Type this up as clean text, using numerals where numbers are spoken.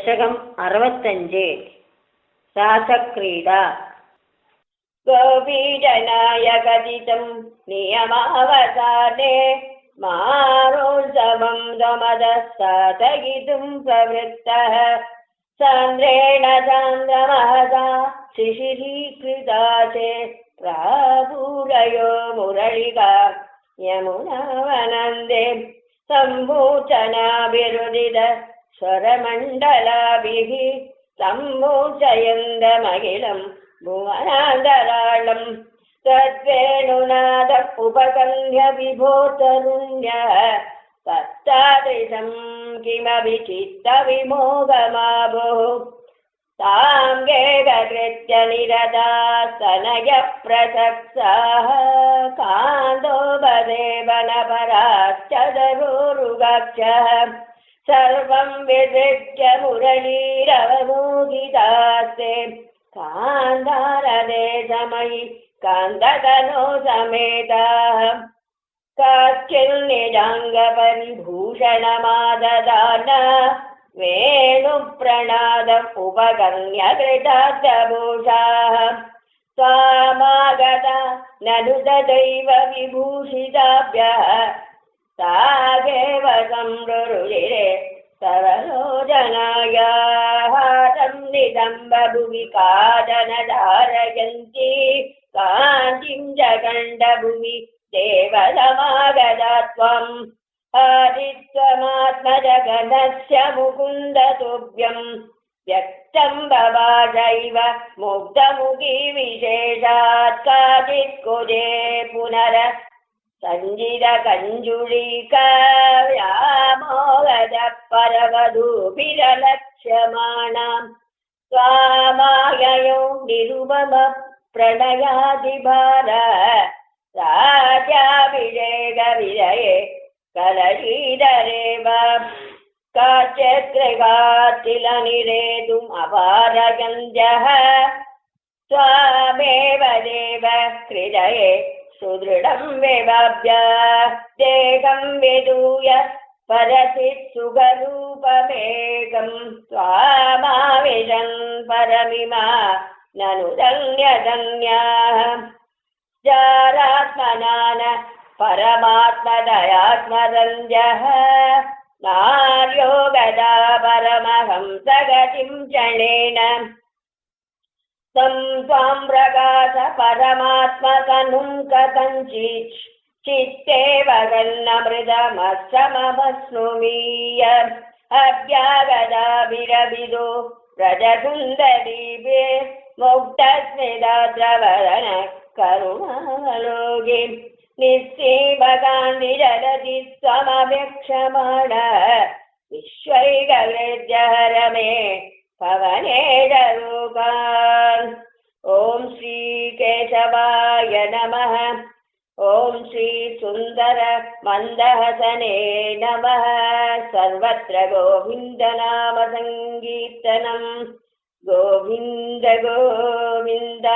दशकम् 65 रासक्रीडा गोपीजनाय कथितं नियमावसाने मारोत्सवं दमदस्तातयितुं प्रवृत्तः सान्द्रेण सान्द्रमहसा शिशिरीकृता चे प्रापूरयो मुरळिका यमुनावनन्दे सम्भूचनाभिरुदित स्वरमण्डलाभिः सम्भूचयन्दमखिलं भुवनान्तराळं तद्वेणुनाद उपकण्ठ्य विभोतरुण्यः तत्तादृशं किमपि चित्तविमोहमाभुः तां गेगकृत्य निरतास्तनयप्रसक्ताः कान्दोपदेवनपराश्च दरुरुगक्षः सर्वं विसृज्य मुरलीरवमोदितास्ते कान्तारदेशमयि कान्ततनो समेताः काचिन्निजाङ्गपरिभूषणमाददान वेणुप्रणादम् उपगम्य कृतार्थभूषाः स्वामागता ननु तदैव विभूषिताभ्यः तागेव संरुरुजिरे सरलोचनायाः निदम्बभुवि कादन धारयन्ती कान्तिं जगण्डभुवि देवसमागता त्वम् हरित्वमात्मजगदस्य मुकुन्दतुभ्यं व्यक्तं बभाषैव मुग्धमुखी विशेषात् काचित् कुजे पुनर सञ्जितकञ्जुळीका व्यामोहद परवधूभिरलक्ष्यमाणां स्वामाययो निरुपम प्रणयाधिभार राजाभिषेकविजये कलशीधरेव काचित्कृगातिलनिरेतुम् अपारगन्ध्यः स्वामेव देव हृदये सुदृढं विभाव्य देहं विदूय परचित् सुखरूपमेकं स्वामाविशन् परमिमा ननु धन्यधन्याः जारात्मनान परमात्मदयात्मरञ्जः नार्यो गदा परमहंसगतिं क्षणेन तं त्वां प्रकाश परमात्मतनुं कथञ्चित् चित्ते वगन्नमृतमस्सममस्नुमीय अभ्यागदाभिरभिदो व्रजसुन्दरीभे मुक्तस्मिताद्रवदन करुणालोके निःसीमकान्तिजलति त्वमभ्यक्षमाणः विश्वैकहृद्यहर मे पवनेशरूपान् ॐ श्रीकेशवाय नमः ॐ श्रीसुन्दर मन्दहसने नमः सर्वत्र गोविन्दनाम सङ्कीर्तनं गोविन्द गोविन्द।